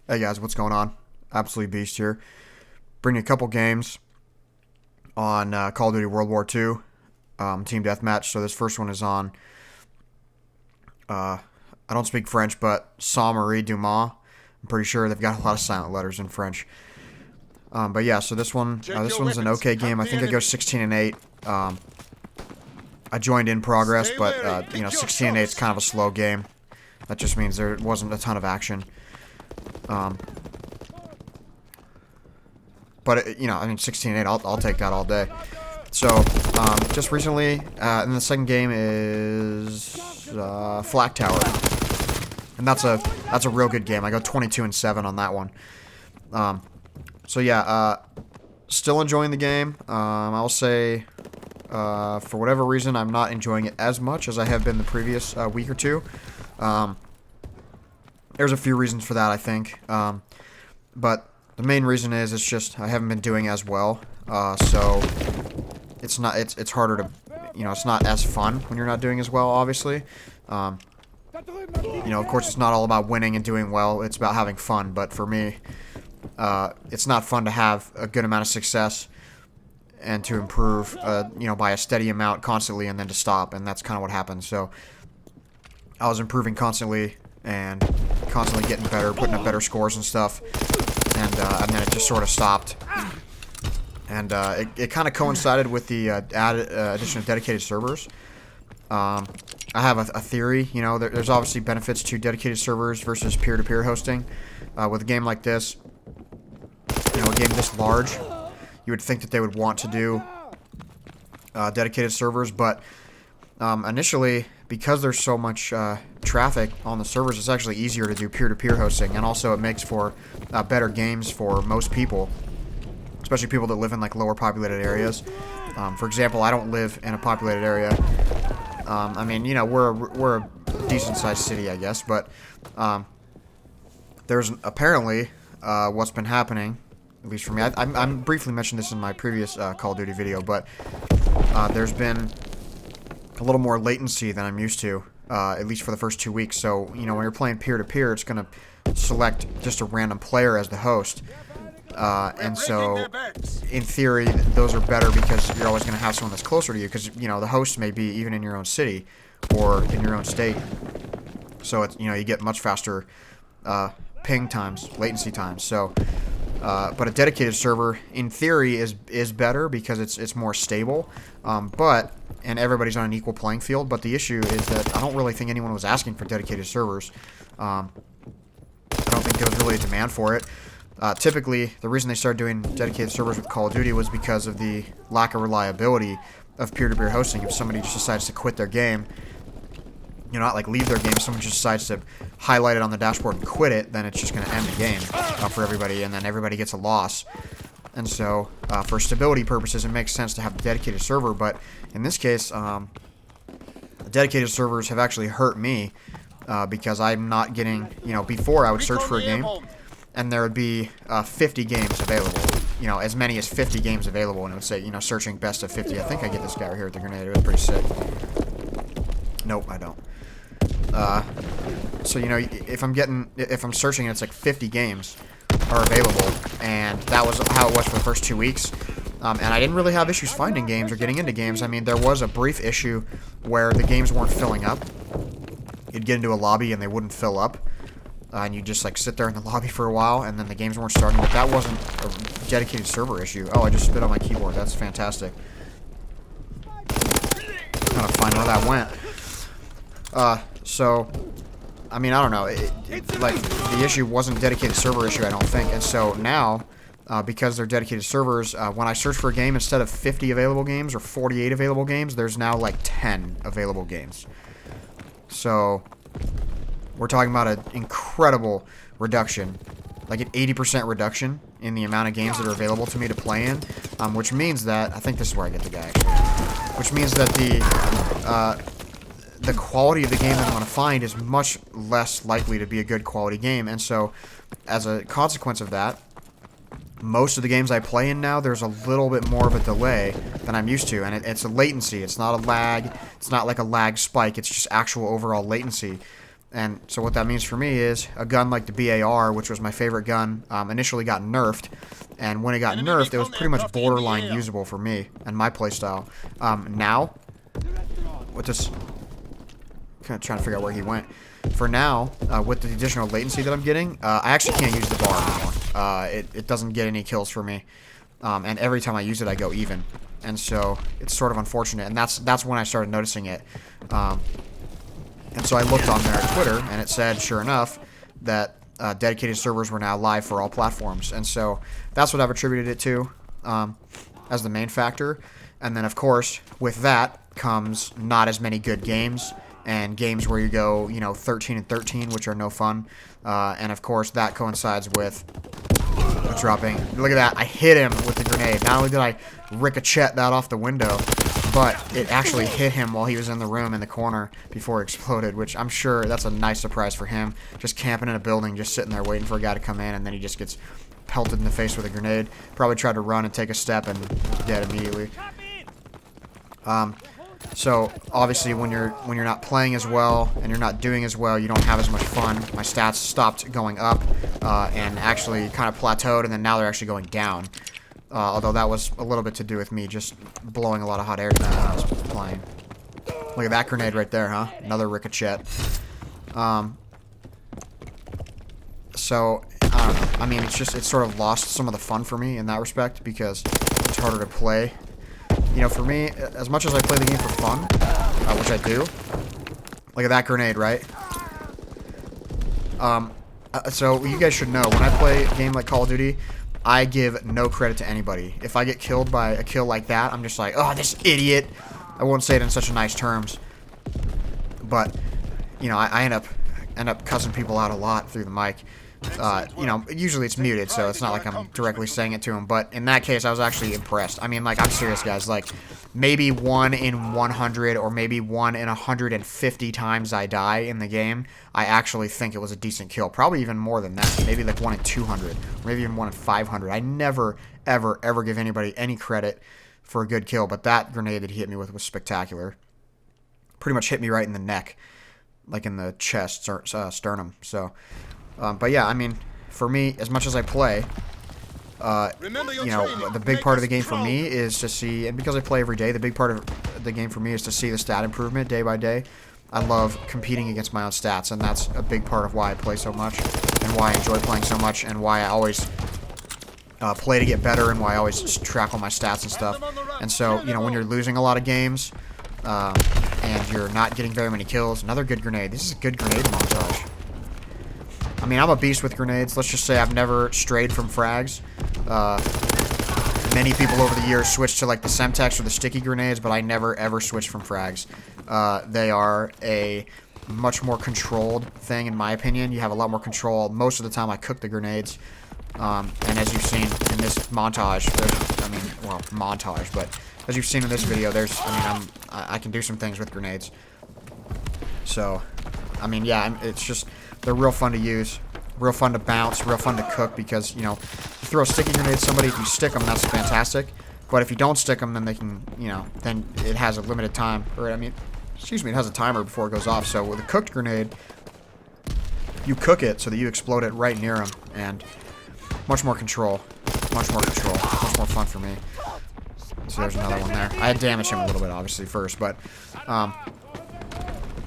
Hey guys, what's going on? Absolute Beast here. Bringing a couple games on Call of Duty World War II Team Deathmatch. So this first one is on, I don't speak French, but Saint-Marie Dumas. I'm pretty sure they've got a lot of silent letters in French. But yeah, so this one's an okay game. I think I go 16-8. I joined in progress, but 16-8 is kind of a slow game. That just means there wasn't a ton of action. But, 16-8, I'll take that all day. So, just recently, and the second game is Flak Tower. And that's a real good game. I go 22-7 on that one. So yeah, still enjoying the game. I'll say, for whatever reason, I'm not enjoying it as much as I have been the previous week or two. There's a few reasons for that, I think. But the main reason is it's just I haven't been doing as well. So it's harder to, it's not as fun when you're not doing as well, obviously. Of course it's not all about winning and doing well. It's about having fun. But for me, it's not fun to have a good amount of success and to improve, by a steady amount constantly and then to stop. And that's kind of what happened. So I was improving constantly and constantly getting better, putting up better scores and stuff. And then it just sort of stopped. And it kind of coincided with the addition of dedicated servers. I have a theory. There's obviously benefits to dedicated servers versus peer-to-peer hosting. With a game like this, a game this large, you would think that they would want to do dedicated servers. But initially, because there's so much traffic on the servers, it's actually easier to do peer-to-peer hosting, and also it makes for better games for most people, especially people that live in like lower populated areas. For example, I don't live in a populated area. We're a decent-sized city, I guess, but there's apparently what's been happening, at least for me. I briefly mentioned this in my previous Call of Duty video, but there's been a little more latency than I'm used to, at least for the first 2 weeks. So, when you're playing peer-to-peer, it's going to select just a random player as the host. And so, in theory, those are better because you're always going to have someone that's closer to you because, the host may be even in your own city or in your own state. So, it's, you get much faster ping times, latency times. So, but a dedicated server, in theory, is better because it's more stable. And everybody's on an equal playing field. But the issue is that I don't really think anyone was asking for dedicated servers. I don't think there was really a demand for it. Typically, the reason they started doing dedicated servers with Call of Duty was because of the lack of reliability of peer-to-peer hosting. If somebody just decides to quit their game, not like leave their game, if someone just decides to highlight it on the dashboard and quit it, then it's just going to end the game for everybody, and then everybody gets a loss. And so, for stability purposes, it makes sense to have a dedicated server, but in this case, dedicated servers have actually hurt me, because I'm not getting, before I would search for a game, and there would be 50 games available, as many as 50 games available, and it would say, searching best of 50. I think I get this guy right here with the grenade. It was pretty sick. Nope, I don't. So, if I'm searching and it's like 50 games are available, and that was how it was for the first 2 weeks, and I didn't really have issues finding games or getting into games. I mean, there was a brief issue where the games weren't filling up. You'd get into a lobby and they wouldn't fill up, and you'd just like sit there in the lobby for a while, and then the games weren't starting, but that wasn't a dedicated server issue. Oh, I just spit on my keyboard. That's fantastic. Trying to find how that went. So, I don't know. The issue wasn't a dedicated server issue, I don't think. And so now, because they're dedicated servers, when I search for a game, instead of 50 available games or 48 available games, there's now like 10 available games. So, we're talking about an incredible reduction, like an 80% reduction in the amount of games that are available to me to play in, which means that, I think this is where I get the guy, actually, which means that the quality of the game that I'm going to find is much less likely to be a good quality game. And so, as a consequence of that, most of the games I play in now, there's a little bit more of a delay than I'm used to. And it's a latency. It's not a lag. It's not like a lag spike. It's just actual overall latency. And so what that means for me is a gun like the BAR, which was my favorite gun, initially got nerfed. And when it got nerfed, it was pretty much borderline usable for me and my playstyle. Now, with this... kind of trying to figure out where he went. For now, with the additional latency that I'm getting, I actually can't use the bar anymore. It doesn't get any kills for me. And every time I use it, I go even. And so, it's sort of unfortunate. And that's when I started noticing it. And so I looked on their Twitter, and it said, sure enough, that dedicated servers were now live for all platforms. And so, that's what I've attributed it to as the main factor. And then, of course, with that comes not as many good games. And games where you go, 13 and 13, which are no fun. And, of course, that coincides with dropping. Look at that. I hit him with the grenade. Not only did I ricochet that off the window, but it actually hit him while he was in the room in the corner before it exploded, which I'm sure that's a nice surprise for him. Just camping in a building, just sitting there waiting for a guy to come in, and then he just gets pelted in the face with a grenade. Probably tried to run and take a step and was dead immediately. So, obviously, when you're not playing as well and you're not doing as well, you don't have as much fun. My stats stopped going up and actually kind of plateaued, and then now they're actually going down. Although that was a little bit to do with me just blowing a lot of hot air when I was playing. Look at that grenade right there, huh? Another ricochet. So, I don't know. I mean, it's sort of lost some of the fun for me in that respect because it's harder to play. For me, as much as I play the game for fun, which I do, look at that grenade, right? So you guys should know, when I play a game like Call of Duty, I give no credit to anybody. If I get killed by a kill like that, I'm just like, oh, this idiot. I won't say it in such nice terms. But, I end up cussing people out a lot through the mic. Usually it's muted, so it's not like I'm directly saying it to him, but in that case, I was actually impressed. I mean, like, I'm serious, guys, like, maybe 1 in 100 or maybe 1 in 150 times I die in the game, I actually think it was a decent kill. Probably even more than that, maybe like 1 in 200, or maybe even 1 in 500. I never, ever, ever give anybody any credit for a good kill, but that grenade that he hit me with was spectacular. Pretty much hit me right in the neck, like in the chest, sternum, so... but yeah, I mean, for me, as much as I play, the big part of the game for me is to see, and because I play every day, the big part of the game for me is to see the stat improvement day by day. I love competing against my own stats, and that's a big part of why I play so much, and why I enjoy playing so much, and why I always play to get better, and why I always track all my stats and stuff. And so, when you're losing a lot of games, and you're not getting very many kills, another good grenade. This is a good grenade montage. I mean, I'm a beast with grenades. Let's just say I've never strayed from frags. Many people over the years switched to, like, the Semtex or the sticky grenades, but I never, ever switched from frags. They are a much more controlled thing, in my opinion. You have a lot more control. Most of the time, I cook the grenades. And as you've seen in this montage, montage, but as you've seen in this video, I can do some things with grenades. So, I mean, yeah, it's just... They're real fun to use, real fun to bounce, real fun to cook because, you throw a sticky grenade at somebody, if you stick them, that's fantastic. But if you don't stick them, then they can, then it has a limited time. It has a timer before it goes off. So with a cooked grenade, you cook it so that you explode it right near them. And much more control. Much more fun for me. So there's another one there. I had damaged him a little bit, obviously, first, but...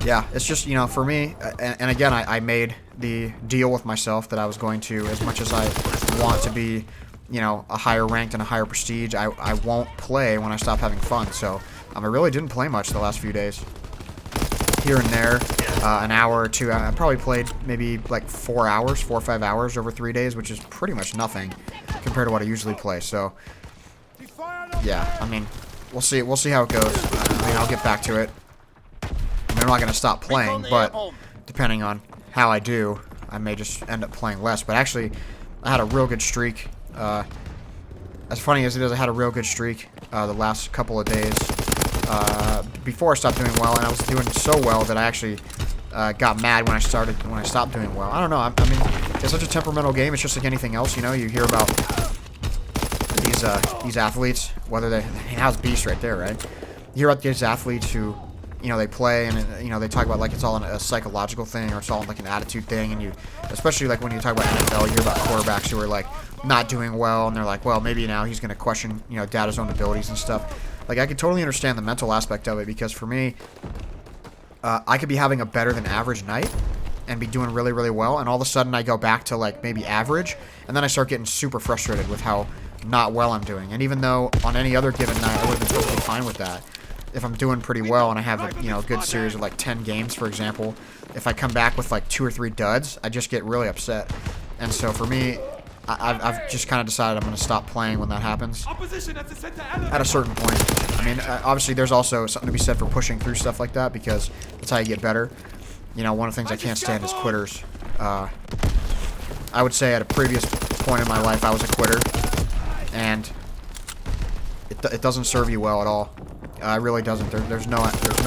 yeah, it's just, for me, and again, I made the deal with myself that I was going to, as much as I want to be, a higher ranked and a higher prestige, I won't play when I stop having fun, so I really didn't play much the last few days. Here and there, an hour or two, I probably played maybe like 4 or 5 hours over 3 days, which is pretty much nothing compared to what I usually play, so, yeah, I mean, we'll see how it goes. I'll get back to it. I'm not going to stop playing, but depending on how I do, I may just end up playing less. But actually, I had a real good streak. As funny as it is, I had a real good streak the last couple of days before I stopped doing well, and I was doing so well that I actually got mad when I stopped doing well. I don't know. I mean, it's such a temperamental game. It's just like anything else, you hear about these athletes, whether that was Beast right there, right? You hear about these athletes who you know, they play and, you know, they talk about like it's all a psychological thing or it's all like an attitude thing. And you, especially like when you talk about NFL, you hear about quarterbacks who are like not doing well and they're like, well, maybe now he's going to question, you know, doubt his own abilities and stuff. Like, I could totally understand the mental aspect of it because for me, I could be having a better than average night and be doing really, really well. And all of a sudden I go back to like maybe average and then I start getting super frustrated with how not well I'm doing. And even though on any other given night I would have been totally fine with that, if I'm doing pretty well and I have a, you know, a good series of like 10 games, for example, if I come back with like 2 or 3 duds, I just get really upset. And so for me, I've just kind of decided I'm going to stop playing when that happens at a certain point. I mean, obviously there's also something to be said for pushing through stuff like that because that's how you get better. You know, one of the things I can't stand is quitters. I would say at a previous point in my life I was a quitter, and it doesn't serve you well at all. It really doesn't. There's no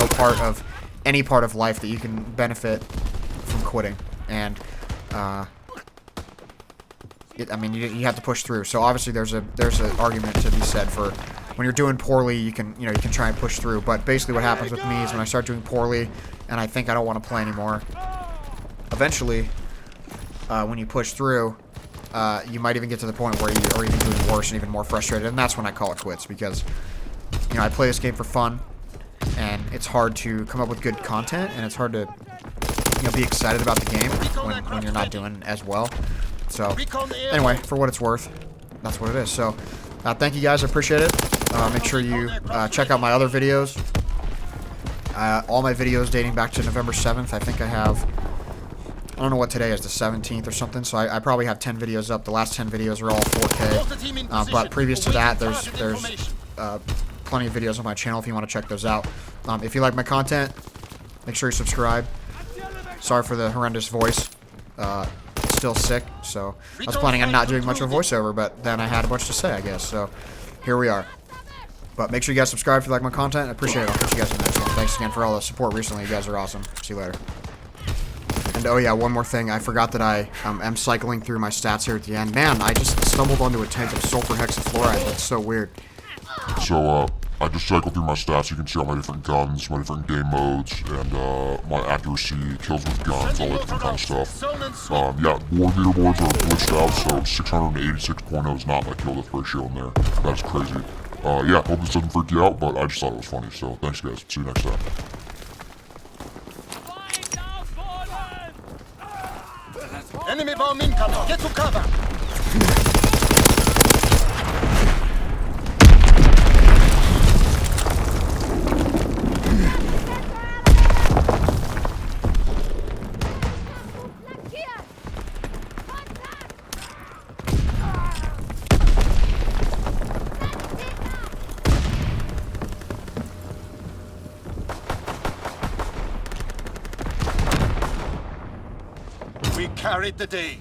part of any part of life that you can benefit from quitting, and I mean you have to push through. So obviously there's an argument to be said for when you're doing poorly, you can try and push through. But basically what happens with me is when I start doing poorly and I think I don't want to play anymore, eventually when you push through, you might even get to the point where you are even doing worse and even more frustrated, and that's when I call it quits because, you know, I play this game for fun, and it's hard to come up with good content, and it's hard to, you know, be excited about the game when you're not doing as well. So, anyway, for what it's worth, that's what it is. So, thank you guys, I appreciate it. Make sure you check out my other videos. All my videos dating back to November 7th. I think I have, I don't know what today is, the 17th or something, so I probably have 10 videos up. The last 10 videos are all 4K, but previous to that, there's plenty of videos on my channel if you want to check those out. If you like my content, make sure you subscribe. Sorry for the horrendous voice. It's still sick, so I was planning on not doing much of a voiceover, but then I had a bunch to say, I guess, so here we are. But make sure you guys subscribe if you like my content. I appreciate it. I'll catch you guys in the next one. Thanks again for all the support recently. You guys are awesome. See you later. And oh yeah, one more thing. I forgot that I am cycling through my stats here at the end. Man, I just stumbled onto a tank of sulfur hexafluoride. That's so weird. So, I just cycle through my stats. You can see all my different guns, my different game modes, and my accuracy, kills with guns, all that different kind of stuff. Yeah, war leaderboards are glitched out, so 686.0 is not my kill death ratio in there. That's crazy. Yeah, hope this doesn't freak you out, but I just thought it was funny, so thanks guys. See you next time. Enemy bomb incoming! Get to cover! We carried the day.